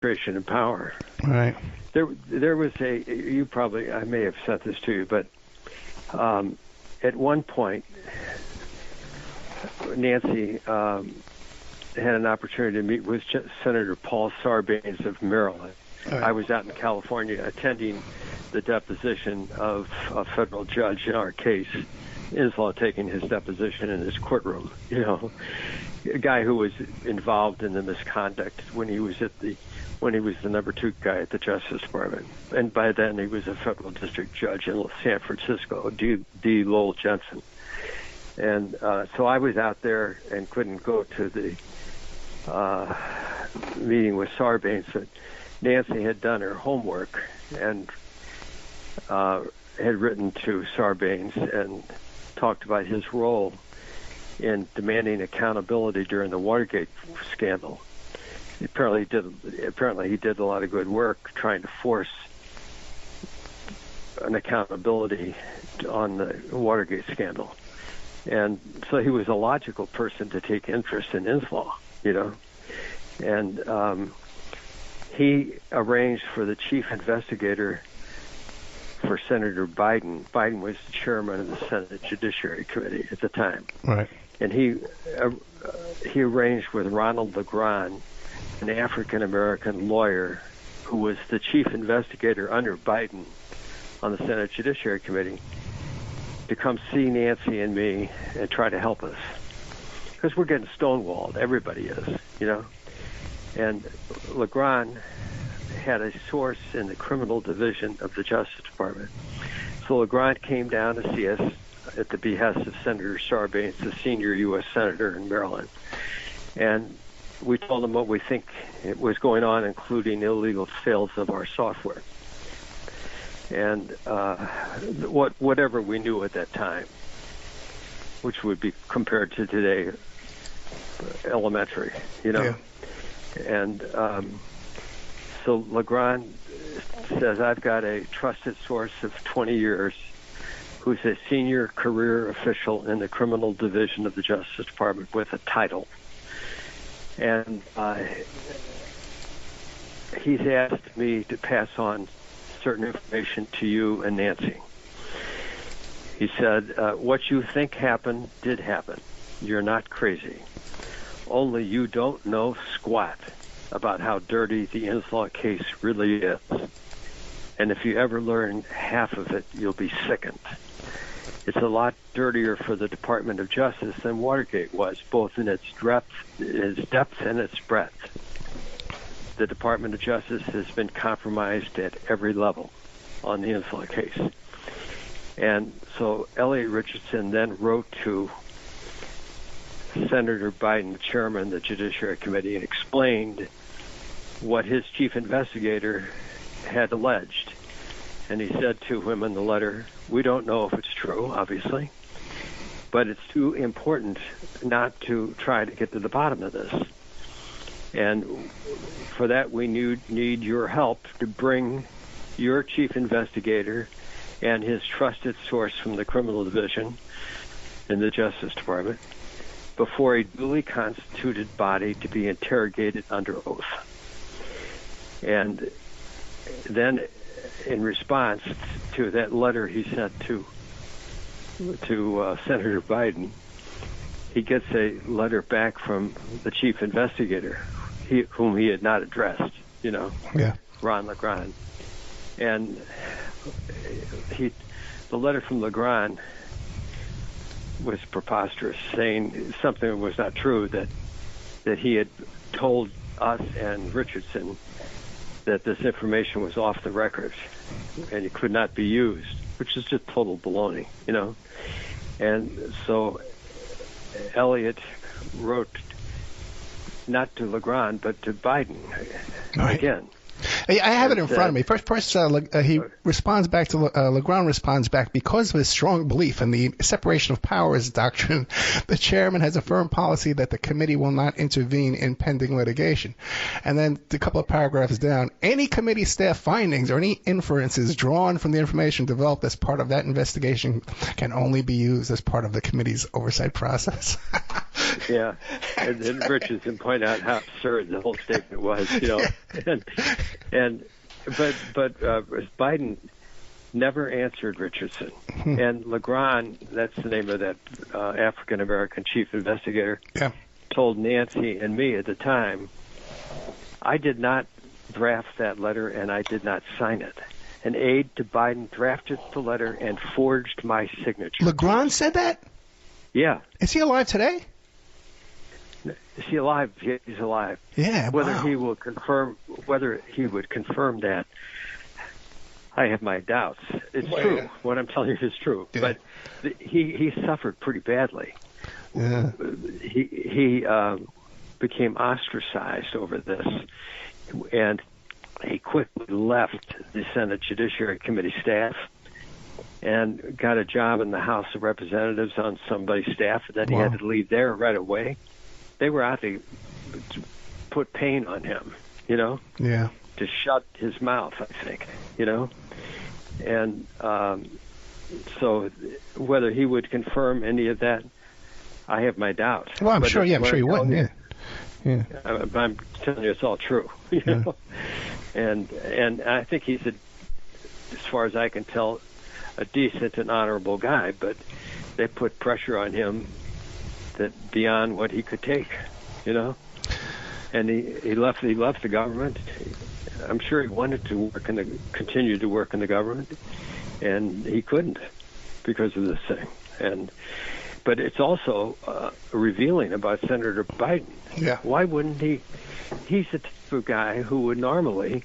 concentration of power. Right. There was I may have sent this to you, but at one point, Nancy had an opportunity to meet with Senator Paul Sarbanes of Maryland. Right. I was out in California attending the deposition of a federal judge in our case, Inslaw taking his deposition in his courtroom. A guy who was involved in the misconduct when he was the number 2 guy at the Justice Department, and by then he was a federal district judge in San Francisco, D. Lowell Jensen. And so I was out there and couldn't go to the meeting with Sarbanes, but Nancy had done her homework and had written to Sarbanes and talked about his role in demanding accountability during the Watergate scandal. Apparently he did a lot of good work trying to force an accountability on the Watergate scandal. And so he was a logical person to take interest in Inslaw, And he arranged for the chief investigator for Senator Biden. Biden was the chairman of the Senate Judiciary Committee at the time. Right. And he arranged with Ronald LeGrand, an African-American lawyer who was the chief investigator under Biden on the Senate Judiciary Committee, to come see Nancy and me and try to help us. Because we're getting stonewalled. Everybody is, And LeGrand had a source in the criminal division of the Justice Department. So LeGrand came down to see us at the behest of Senator Sarbanes, the senior U.S. Senator in Maryland. And we told him what we think was going on, including illegal sales of our software. And whatever we knew at that time, which would be compared to today elementary, Yeah. And so LeGrand says, I've got a trusted source of 20 years who's a senior career official in the criminal division of the Justice Department with a title. And he's asked me to pass on certain information to you and Nancy. He said, what you think happened did happen. You're not crazy. Only you don't know squat about how dirty the Inslaw case really is. And if you ever learn half of it, you'll be sickened. It's a lot dirtier for the Department of Justice than Watergate was, both in its depth and its breadth. The Department of Justice has been compromised at every level on the Inslaw case. And so Elliot Richardson then wrote to Senator Biden, the chairman of the Judiciary Committee, and explained what his chief investigator had alleged. And he said to him in the letter, we don't know if it's true, obviously, but it's too important not to try to get to the bottom of this. And for that, we need your help to bring your chief investigator and his trusted source from the criminal division in the Justice Department before a duly constituted body to be interrogated under oath. And then in response to that letter he sent to Senator Biden, he gets a letter back from the chief investigator, whom he had not addressed, Ron LeGrand. And the letter from LeGrand was preposterous, saying something that was not true, that he had told us and Richardson that this information was off the record and it could not be used, which is just total baloney, And so Elliot wrote not to LeGrand, but to Biden again. I have it in front of me. First, he responds back to LeGrand responds back, because of his strong belief in the separation of powers doctrine, the chairman has a firm policy that the committee will not intervene in pending litigation. And then a couple of paragraphs down, any committee staff findings or any inferences drawn from the information developed as part of that investigation can only be used as part of the committee's oversight process. Yeah, and then Richardson pointed out how absurd the whole statement was, but Biden never answered Richardson, and Legrand, that's the name of that African American chief investigator, told Nancy and me at the time, I did not draft that letter and I did not sign it. An aide to Biden drafted the letter and forged my signature. Legrand said that? Yeah. Is he alive today? Is he alive? He's alive. Yeah. Whether wow. he would confirm that, I have my doubts. It's true. Yeah. What I'm telling you is true. Yeah. But he suffered pretty badly. Yeah. He became ostracized over this, and he quickly left the Senate Judiciary Committee staff and got a job in the House of Representatives on somebody's staff, and then he had to leave there right away. They were out to put pain on him, Yeah. to shut his mouth, I think, And so whether he would confirm any of that, I have my doubts. Well, I'm sure he wouldn't, yeah. I'm telling you, it's all true, know. And I think he's, as far as I can tell, a decent and honorable guy, but they put pressure on him that beyond what he could take, And he left the government. I'm sure he wanted to continue to work in the government, and he couldn't because of this thing. But it's also revealing about Senator Biden. Yeah. Why wouldn't he? He's the type of guy who would normally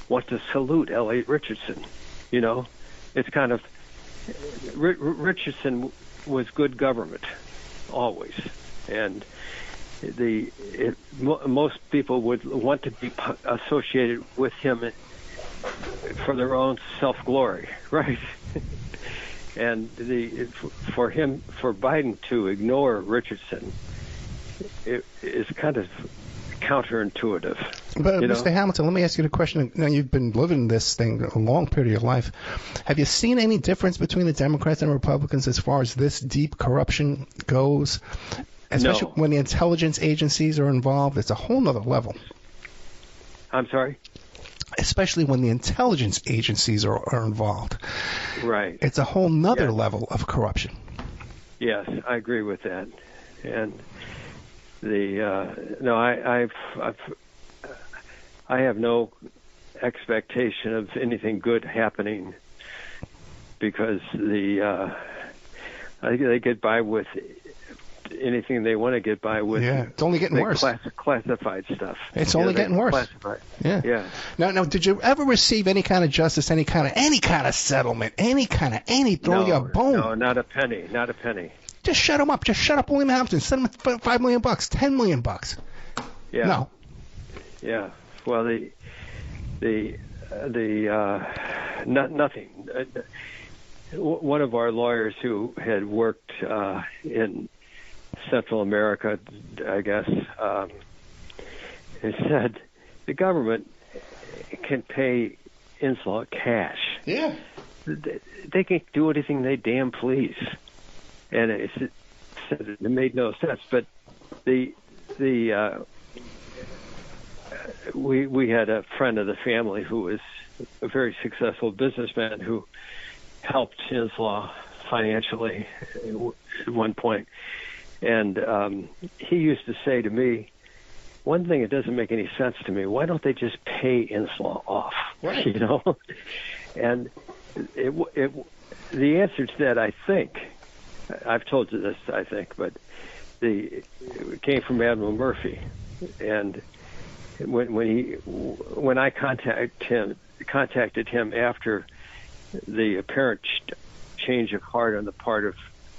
want to salute L.A. Richardson. It's kind of Richardson was good government always, and most people would want to be associated with him for their own self-glory, right? And for Biden to ignore Richardson, it is kind of counterintuitive. But Mr. Hamilton, let me ask you the question. Now, you've been living this thing a long period of your life. Have you seen any difference between the Democrats and Republicans as far as this deep corruption goes? Especially when the intelligence agencies are involved, it's a whole nother level. I'm sorry? Especially when the intelligence agencies are involved. Right. It's a whole nother level of corruption. Yes, I agree with that. And I have no expectation of anything good happening because I think they get by with anything they want to get by with. Yeah, it's only getting worse. Classified stuff. It's only getting worse. Classified. Yeah. Now, did you ever receive any kind of justice, any kind of settlement, throw you a bone? No, not a penny. Just shut him up. Just shut up William Hamilton. Send him $5 million, $10 million. Yeah. No. Yeah. Well, nothing. One of our lawyers who had worked in Central America, I guess, he said the government can pay Inslaw cash. Yeah. They can do anything they damn please. And it said it made no sense. But we had a friend of the family who was a very successful businessman who helped Inslaw financially at one point. And he used to say to me, one thing that doesn't make any sense to me, why don't they just pay Inslaw off? Right. And the answer to that, I think, I've told you this, I think, but it came from Admiral Murphy. And when I contacted him after the apparent change of heart on the part of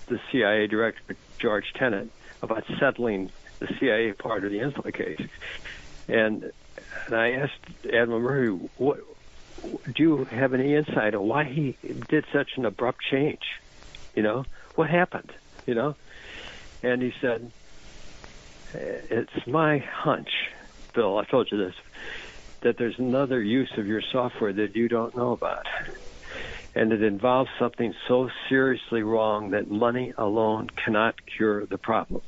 the CIA director, George Tenet, about settling the CIA part of the Inslaw case. And I asked Admiral Murphy, do you have any insight on why he did such an abrupt change? What happened? And he said, it's my hunch, Bill, I told you this, that there's another use of your software that you don't know about. And it involves something so seriously wrong that money alone cannot cure the problem.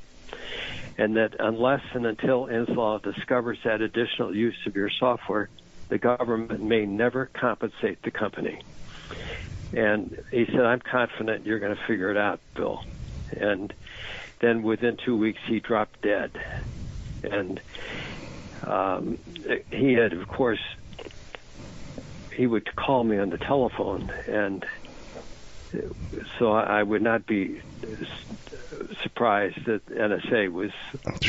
and that unless and until Inslaw discovers that additional use of your software, the government may never compensate the company. And he said, I'm confident you're going to figure it out, Bill. And then within 2 weeks, he dropped dead. And he had, of course, he would call me on the telephone, and so I would not be surprised that NSA was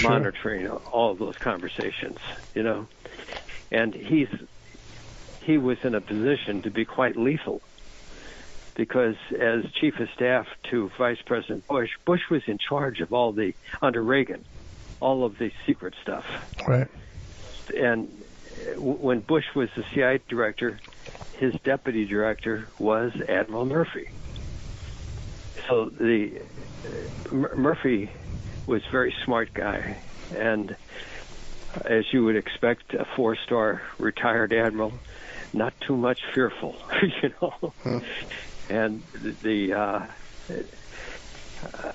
monitoring all of those conversations, you know. And he was in a position to be quite lethal, because as chief of staff to Vice President Bush was in charge of under Reagan, all of the secret stuff. Right. And when Bush was the CIA director, his deputy director was Admiral Murphy. So Murphy was a very smart guy, and as you would expect, a 4-star retired admiral, not too much fearful, you know. And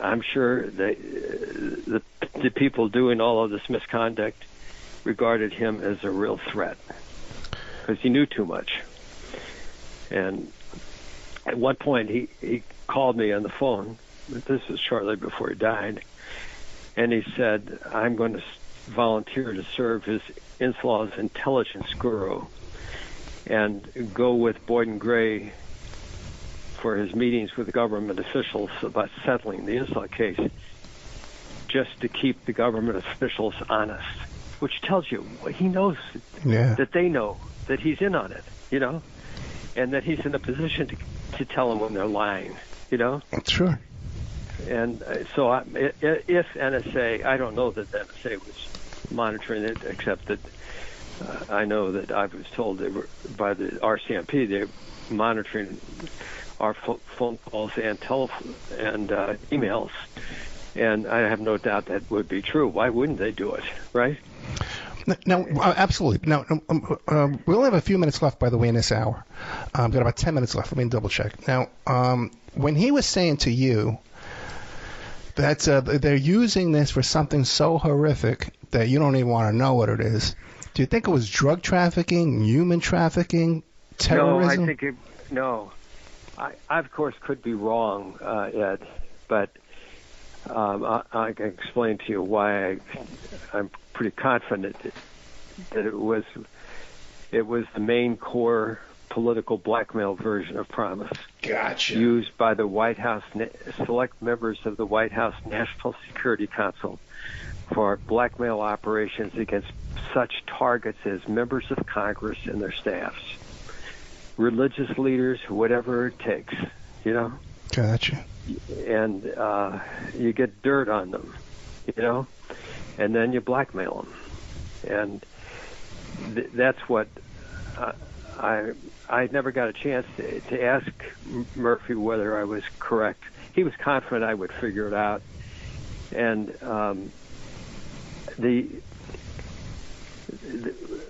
I'm sure the people doing all of this misconduct regarded him as a real threat because he knew too much. And at one point, he called me on the phone. This was shortly before he died, and he said, "I'm going to volunteer to serve as Inslaw's intelligence guru and go with Boyd and Gray for his meetings with government officials about settling the Inslaw case, just to keep the government officials honest," which tells you he knows that they know that he's in on it, you know, and that he's in a position to tell them when they're lying, you know. Sure. And so if NSA, I don't know that the NSA was monitoring it, except that I know that I was told they were, by the RCMP, they're monitoring our phone calls and telephone and emails, and I have no doubt that would be true. Why wouldn't they do it, right? No, absolutely. Now, we only have a few minutes left, by the way, in this hour. Got about 10 minutes left. Let me double check. Now, when he was saying to you that they're using this for something so horrific that you don't even want to know what it is, do you think it was drug trafficking, human trafficking, terrorism? No, I think no. I of course could be wrong, Ed, but I can explain to you why I'm pretty confident that it was the main core political blackmail version of Promis. Gotcha. Used by the White House, select members of the White House National Security Council for blackmail operations against such targets as members of Congress and their staffs, religious leaders, whatever it takes, you know? Gotcha. And you get dirt on them, you know, and then you blackmail them. And that's what I never got a chance to ask Murphy whether I was correct. He was confident I would figure it out. And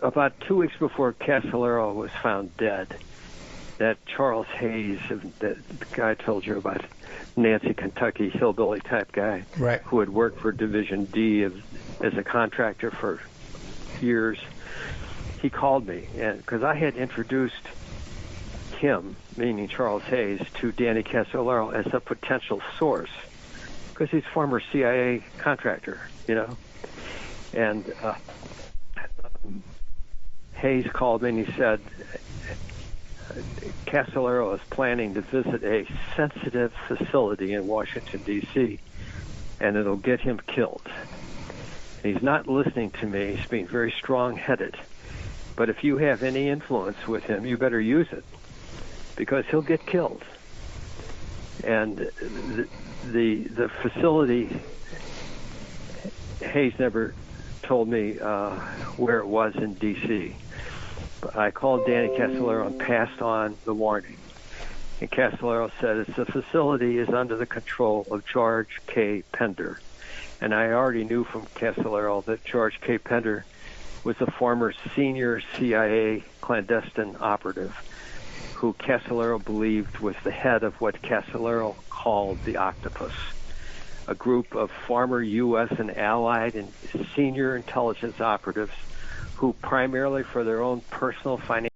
about 2 weeks before Casolaro was found dead, that Charles Hayes, the guy I told you about, Nancy, Kentucky, hillbilly type guy, right, who had worked for Division D as a contractor for years, he called me, and because I had introduced him, meaning Charles Hayes, to Danny Casolaro as a potential source, because he's a former CIA contractor, you know. And Hayes called me and he said, Casolaro is planning to visit a sensitive facility in Washington, D.C., and it'll get him killed. And he's not listening to me. He's being very strong-headed. But if you have any influence with him, you better use it, because he'll get killed. And the facility, Hayes never told me where it was in D.C., I called Danny Casolaro and passed on the warning. And Casolaro said, the facility is under the control of George K. Pender. And I already knew from Casolaro that George K. Pender was a former senior CIA clandestine operative who Casolaro believed was the head of what Casolaro called the octopus, a group of former U.S. and Allied and senior intelligence operatives who primarily for their own personal financial